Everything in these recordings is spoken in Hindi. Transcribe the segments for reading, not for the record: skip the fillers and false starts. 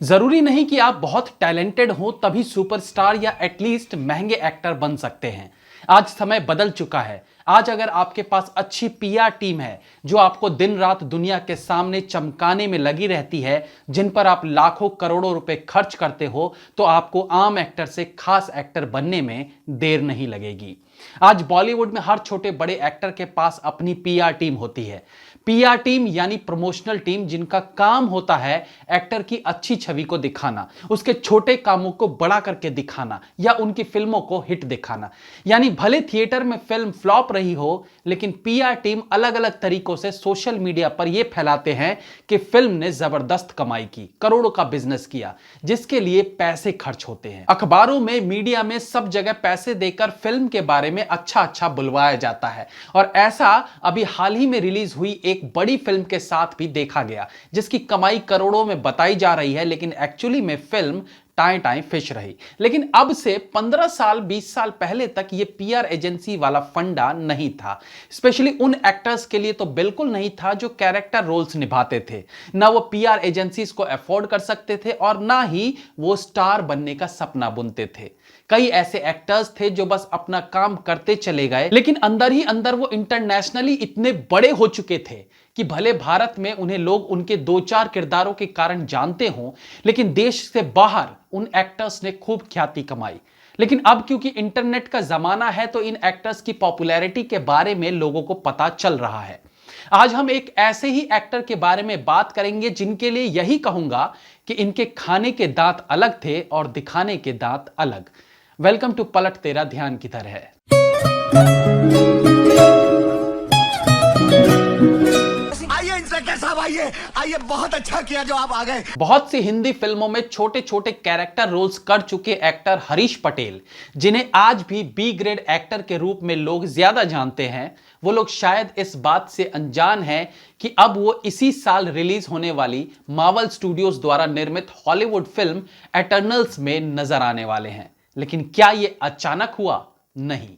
जरूरी नहीं कि आप बहुत टैलेंटेड हो तभी सुपरस्टार या एटलीस्ट महंगे एक्टर बन सकते हैं। आज समय बदल चुका है। आज अगर आपके पास अच्छी पीआर टीम है जो आपको दिन रात दुनिया के सामने चमकाने में लगी रहती है, जिन पर आप लाखों करोड़ों रुपए खर्च करते हो, तो आपको आम एक्टर से खास एक्टर बनने में देर नहीं लगेगी। आज बॉलीवुड में हर छोटे बड़े एक्टर के पास अपनी पीआर टीम होती है। पीआर टीम यानी प्रमोशनल टीम, जिनका काम होता है एक्टर की अच्छी छवि को दिखाना, उसके छोटे कामों को बड़ा करके दिखाना या उनकी फिल्मों को हिट दिखाना। यानी भले थिएटर में फिल्म फ्लॉप रही हो, लेकिन पीआर टीम अलग अलग तरीकों से सोशल मीडिया पर यह फैलाते हैं कि फिल्म ने जबरदस्त कमाई की, करोड़ों का बिजनेस किया, जिसके लिए पैसे खर्च होते हैं। अखबारों में, मीडिया में, सब जगह पैसे देकर फिल्म के बारे में अच्छा अच्छा बुलवाया जाता है। और ऐसा अभी हाल ही में रिलीज हुई एक बड़ी फिल्म के साथ भी देखा गया, जिसकी कमाई करोड़ों में बताई जा रही है, लेकिन एक्चुअली में फिल्म टाइम टाइम फिश रही। लेकिन अब से 15 साल 20 साल पहले तक ये पीआर एजेंसी वाला फंडा नहीं था। स्पेशली उन एक्टर्स के लिए तो बिल्कुल नहीं था जो कैरेक्टर रोल्स निभाते थे। ना वो पीआर एजेंसीज को अफोर्ड कर सकते थे और ना ही वो स्टार बनने का सपना बुनते थे। कई ऐसे एक्टर्स थे जो बस अपना काम करते चले गए, लेकिन अंदर ही अंदर वो इंटरनेशनली इतने बड़े हो चुके थे कि भले भारत में उन्हें लोग उनके दो चार किरदारों के कारण जानते हों, लेकिन देश से बाहर उन एक्टर्स ने खूब ख्याति कमाई। लेकिन अब क्योंकि इंटरनेट का जमाना है, तो इन एक्टर्स की पॉपुलैरिटी के बारे में लोगों को पता चल रहा है। आज हम एक ऐसे ही एक्टर के बारे में बात करेंगे जिनके लिए यही कहूंगा कि इनके खाने के दांत अलग थे और दिखाने के दांत अलग। वेलकम टू पलट तेरा ध्यान किधर है। आइए, बहुत अच्छा किया जो आप आ गए। बहुत सी हिंदी फिल्मों में छोटे छोटे कैरेक्टर रोल्स कर चुके एक्टर हरीश पटेल, जिन्हें आज भी बी ग्रेड एक्टर के रूप में लोग ज्यादा जानते हैं, वो लोग शायद इस बात से अनजान हैं कि अब वो इसी साल रिलीज होने वाली मार्वल स्टूडियोज द्वारा निर्मित हॉलीवुड फिल्म एटर्नल्स में नजर आने वाले हैं। लेकिन क्या ये अचानक हुआ? नहीं,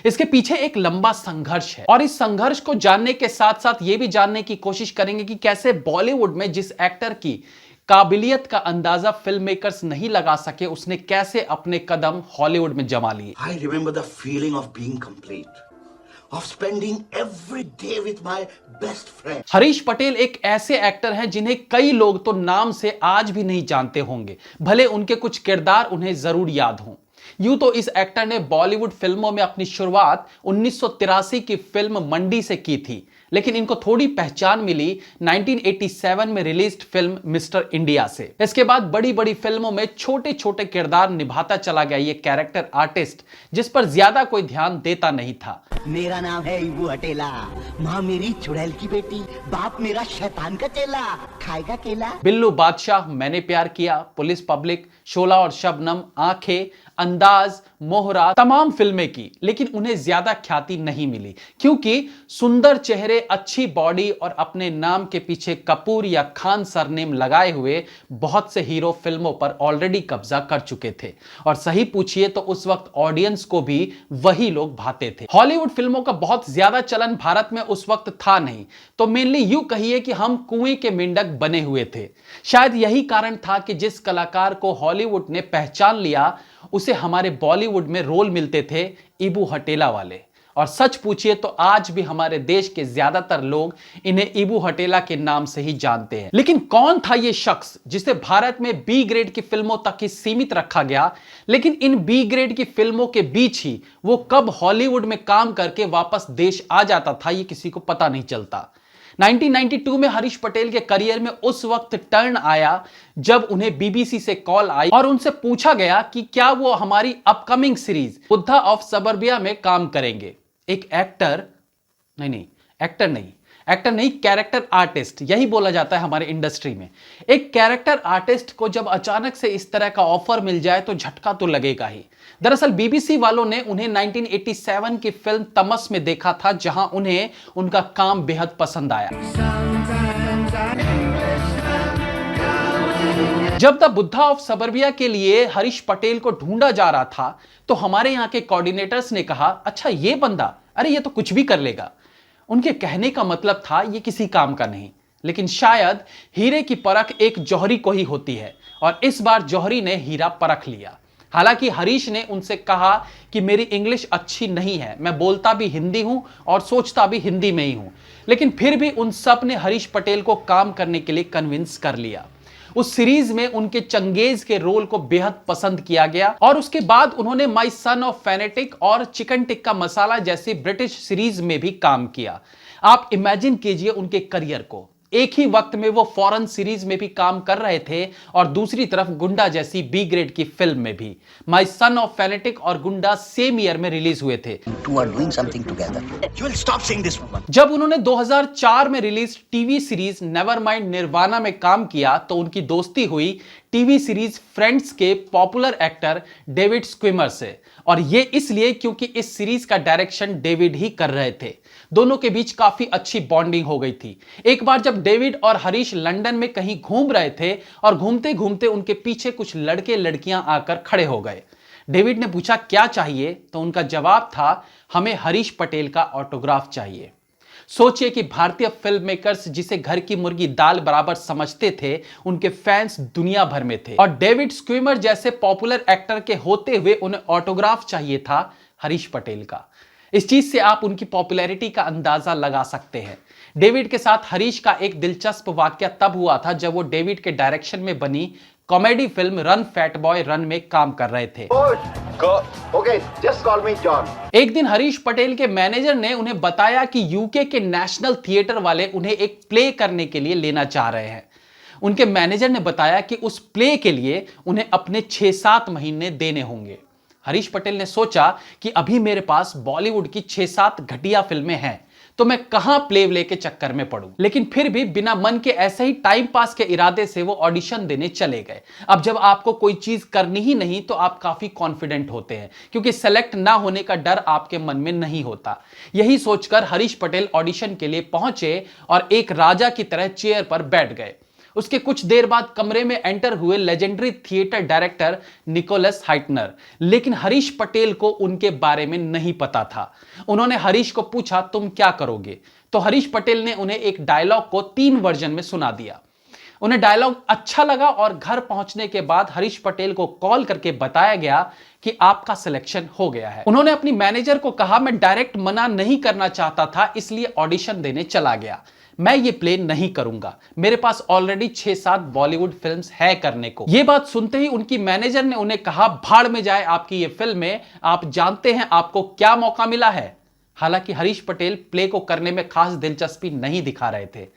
इसके पीछे एक लंबा संघर्ष है। और इस संघर्ष को जानने के साथ साथ ये भी जानने की कोशिश करेंगे कि कैसे बॉलीवुड में जिस एक्टर की काबिलियत का अंदाजा फिल्म मेकर्स नहीं लगा सके, उसने कैसे अपने कदम हॉलीवुड में जमा लिए। I remember the feeling of being complete, of spending every day with my best friend. Harish Patel एक ऐसे एक्टर हैं जिन्हें कई लोग तो नाम से आज भी नहीं जानते होंगे, भले उनके कुछ किरदार उन्हें जरूर याद हों। यूं तो इस एक्टर ने बॉलीवुड फिल्मों में अपनी शुरुआत 1983 की फिल्म मंडी से की थी, लेकिन इनको थोड़ी पहचान मिली 1987 में रिलीज्ड फिल्म मिस्टर इंडिया से। इसके बाद बड़ी बड़ी फिल्मों में छोटे छोटे किरदार निभाता चला गया ये कैरेक्टर आर्टिस्ट, जिस पर ज्यादा कोई ध्यान देता नहीं था। मेरा नाम है इबू हटेला, माँ मेरी चुड़ैल की बेटी, बाप मेरा शैतान का चेला, खाएगा केला। बिल्लू बादशाह, मैंने प्यार किया, पुलिस पब्लिक, शोला और शबनम, आंखें, अंदाज, मोहरा, तमाम फिल्में की, लेकिन उन्हें ज्यादा ख्याति नहीं मिली क्योंकि सुंदर चेहरे, अच्छी बॉडी और अपने नाम के पीछे कपूर या खान सरनेम लगाए हुए बहुत से हीरो फिल्मों पर ऑलरेडी कब्जा कर चुके थे। और सही पूछिए तो उस वक्त ऑडियंस को भी वही लोग भाते थे। हॉलीवुड फिल्मों का बहुत ज्यादा चलन भारत में उस वक्त था नहीं, तो मेनली यूं कहिए कि हम कुएं के मेंढक बने हुए थे। शायद यही कारण था कि जिस कलाकार को हॉलीवुड ने पहचान लिया, उसे हमारे बॉलीवुड में रोल मिलते थे इबू हटेला वाले। और सच पूछिए तो आज भी हमारे देश के ज्यादातर लोग इन्हें इबू हटेला के नाम से ही जानते हैं। लेकिन कौन था ये शख्स जिसे भारत में बी ग्रेड की फिल्मों तक ही सीमित रखा गया, लेकिन इन बी ग्रेड की फिल्मों के बीच ही वो कब हॉलीवुड में काम करके वापस देश आ जाता था, ये किसी को पता नहीं चलता। 1992 में हरीश पटेल के करियर में उस वक्त टर्न आया जब उन्हें बीबीसी से कॉल आई और उनसे पूछा गया कि क्या वो हमारी अपकमिंग सीरीज बुद्धा ऑफ सबर्बिया में काम करेंगे। एक एक्टर नहीं, कैरेक्टर आर्टिस्ट, यही बोला जाता है हमारे इंडस्ट्री में। एक कैरेक्टर आर्टिस्ट को जब अचानक से इस तरह का ऑफर मिल जाए तो झटका तो लगेगा ही। दरअसल बीबीसी वालों ने उन्हें 1987 की फिल्म तमस में देखा था, जहां उन्हें उनका काम बेहद पसंद आया। जब द बुद्धा ऑफ सबर्बिया के लिए हरीश पटेल को ढूंढा जा रहा था, तो हमारे यहां के कोऑर्डिनेटर्स ने कहा, अच्छा ये बंदा, अरे ये तो कुछ भी कर लेगा। उनके कहने का मतलब था ये किसी काम का नहीं, लेकिन शायद हीरे की परख एक जौहरी को ही होती है। और इस बार जौहरी ने हीरा परख लिया। हालांकि हरीश ने उनसे कहा कि मेरी इंग्लिश अच्छी नहीं है, मैं बोलता भी हिंदी हूं और सोचता भी हिंदी में ही हूं, लेकिन फिर भी उन सब ने हरीश पटेल को काम करने के लिए कन्विंस कर लिया। उस सीरीज में उनके चंगेज के रोल को बेहद पसंद किया गया और उसके बाद उन्होंने माय सन ऑफ फेनेटिक और चिकन टिक्का मसाला जैसी ब्रिटिश सीरीज में भी काम किया। आप इमेजिन कीजिए उनके करियर को, एक ही वक्त में वो फॉरेन सीरीज में भी काम कर रहे थे और दूसरी तरफ गुंडा जैसी बी ग्रेड की फिल्म में भी। माय सन ऑफ फेनेटिक और गुंडा सेम ईयर में रिलीज हुए थे। Two are doing something together. You will stop saying this woman. जब उन्होंने 2004 में रिलीज टीवी सीरीज नेवरमाइंड निर्वाणा में काम किया तो उनकी दोस्ती हुई टीवी सीरीज फ्रेंड्स के पॉपुलर एक्टर डेविड स्क्विमर से, और ये इसलिए क्योंकि इस सीरीज का डायरेक्शन डेविड ही कर रहे थे। दोनों के बीच काफी अच्छी बॉन्डिंग हो गई थी। एक बार जब डेविड और हरीश लंदन में कहीं घूम रहे थे और घूमते घूमते उनके पीछे कुछ लड़के लड़कियां आकर खड़े हो गए। डेविड ने पूछा क्या चाहिए, तो उनका जवाब था हमें हरीश पटेल का ऑटोग्राफ चाहिए। सोचिए कि भारतीय फिल्म मेकर्स जिसे घर की मुर्गी दाल बराबर समझते थे, उनके फैंस दुनिया भर में थे और डेविड स्क्विमर जैसे पॉपुलर एक्टर के होते हुए उन्हें ऑटोग्राफ चाहिए था हरीश पटेल का। इस चीज से आप उनकी पॉपुलैरिटी का अंदाजा लगा सकते हैं। डेविड के साथ हरीश का एक दिलचस्प वाकया तब हुआ था जब वो डेविड के डायरेक्शन में बनी comedy film run fat boy run में काम कर रहे थे। Okay, just call me John. एक दिन हरीश पटेल के मैनेजर ने उन्हें बताया कि यूके के नेशनल थिएटर वाले उन्हें एक प्ले करने के लिए लेना चाह रहे हैं। उनके मैनेजर ने बताया कि उस प्ले के लिए उन्हें अपने 6-7 महीने देने होंगे। हरीश पटेल ने सोचा कि अभी मेरे पास बॉलीवुड की 6-7 घटिया फिल्में हैं, तो मैं कहां प्ले के चक्कर में पड़ूं। लेकिन फिर भी बिना मन के ऐसे ही टाइम पास के इरादे से वो ऑडिशन देने चले गए। अब जब आपको कोई चीज करनी ही नहीं तो आप काफी कॉन्फिडेंट होते हैं, क्योंकि सेलेक्ट ना होने का डर आपके मन में नहीं होता। यही सोचकर हरीश पटेल ऑडिशन के लिए पहुंचे और एक राजा की तरह चेयर पर बैठ गए। उसके कुछ देर बाद कमरे में एंटर हुए लेजेंडरी थिएटर डायरेक्टर निकोलस हाइटनर, लेकिन हरीश पटेल को उनके बारे में नहीं पता था। उन्होंने हरीश को पूछा तुम क्या करोगे, तो हरीश पटेल ने उन्हें एक डायलॉग को 3 वर्जन में सुना दिया। उन्हें डायलॉग अच्छा लगा और घर पहुंचने के बाद हरीश पटेल को कॉल करके बताया गया कि आपका सिलेक्शन हो गया है। उन्होंने अपनी मैनेजर को कहा मैं डायरेक्ट मना नहीं करना चाहता था, इसलिए ऑडिशन देने चला गया। मैं ये प्ले नहीं करूंगा, मेरे पास ऑलरेडी 6-7 बॉलीवुड फिल्म्स है करने को। ये बात सुनते ही उनकी मैनेजर ने उन्हें कहा भाड़ में जाए आपकी ये फिल्में, आप जानते हैं आपको क्या मौका मिला है। हालांकि हरीश पटेल प्ले को करने में खास दिलचस्पी नहीं दिखा रहे थे।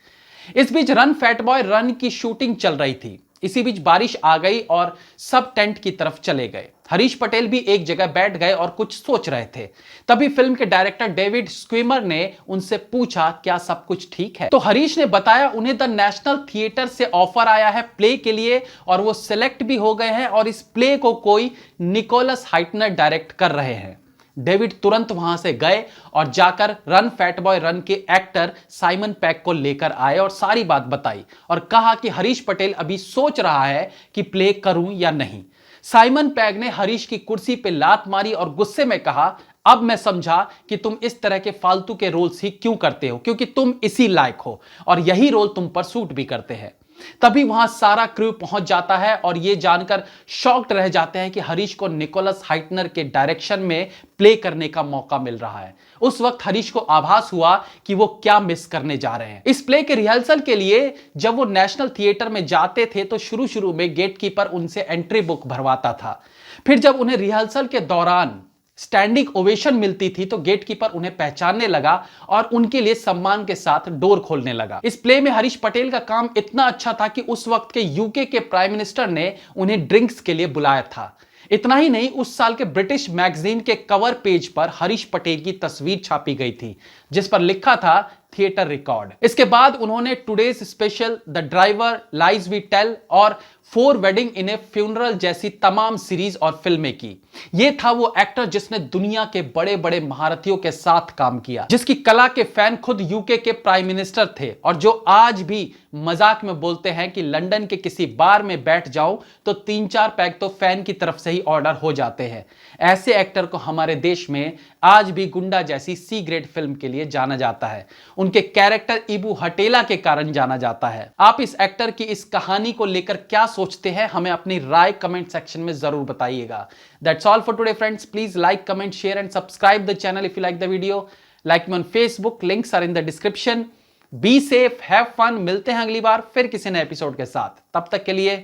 इस बीच रन फैट बॉय रन की शूटिंग चल रही थी। इसी बीच बारिश आ गई और सब टेंट की तरफ चले गए। हरीश पटेल भी एक जगह बैठ गए और कुछ सोच रहे थे। तभी फिल्म के डायरेक्टर डेविड स्क्विमर ने उनसे पूछा क्या सब कुछ ठीक है, तो हरीश ने बताया उन्हें द नेशनल थिएटर से ऑफर आया है प्ले के लिए और वो सिलेक्ट भी हो गए हैं और इस प्ले को कोई निकोलस हाइटनर डायरेक्ट कर रहे हैं। डेविड तुरंत वहां से गए और जाकर रन फैट बॉय रन के एक्टर साइमन पैग को लेकर आए और सारी बात बताई और कहा कि हरीश पटेल अभी सोच रहा है कि प्ले करूं या नहीं। साइमन पैग ने हरीश की कुर्सी पे लात मारी और गुस्से में कहा अब मैं समझा कि तुम इस तरह के फालतू के रोल्स ही क्यों करते हो, क्योंकि तुम इसी लायक हो और यही रोल तुम पर सूट भी करते हैं। तभी वहां सारा क्रू पहुंच जाता है और ये जानकर शॉक्ड रह जाते हैं कि हरीश को निकोलस हाइटनर के डायरेक्शन में प्ले करने का मौका मिल रहा है। उस वक्त हरीश को आभास हुआ कि वो क्या मिस करने जा रहे हैं। इस प्ले के रिहर्सल के लिए जब वो नेशनल थिएटर में जाते थे तो शुरू में गेटकीपर उनसे एंट्री बुक भरवाता था। फिर जब उन्हें रिहर्सल के दौरान स्टैंडिंग ओवेशन मिलती थी तो गेटकीपर उन्हें पहचानने लगा और उनके लिए सम्मान के साथ डोर खोलने लगा। इस प्ले में हरीश पटेल का काम इतना अच्छा था कि उस वक्त के यूके के प्राइम मिनिस्टर ने उन्हें ड्रिंक्स के लिए बुलाया था। इतना ही नहीं, उस साल के ब्रिटिश मैगजीन के कवर पेज पर हरीश पटेल की तस्वीर छापी गई थी जिस पर लिखा था थिएटर रिकॉर्ड। इसके बाद उन्होंने today's special, the driver, lies we tell और 4 वेडिंग इन ए फ्यूनरल जैसी तमाम सीरीज और फिल्में की। ये था वो एक्टर जिसने दुनिया के बड़े बड़े महारथियों के साथ काम किया, जिसकी कला के फैन खुद यूके के प्राइम मिनिस्टर थे और जो आज भी मजाक में बोलते हैं कि लंदन के किसी बार में बैठ जाऊं तो 3-4 पैग तो फैन की तरफ से ही ऑर्डर हो जाते हैं। ऐसे एक्टर को हमारे देश में आज भी गुंडा जैसी सी ग्रेड फिल्म के लिए जाना जाता है। उनके कैरेक्टर इबू हटेला के कारण जाना जाता है। आप इस एक्टर की इस कहानी को लेकर क्या सोचते हैं हमें अपनी राय कमेंट सेक्शन में जरूर बताइएगा। That's all for today friends. Please like, comment, share and subscribe the channel if you like the video. Like me on Facebook, links are in the description. Be safe, have fun. मिलते हैं अगली बार फिर किसी नए एपिसोड के साथ। तब तक के लिए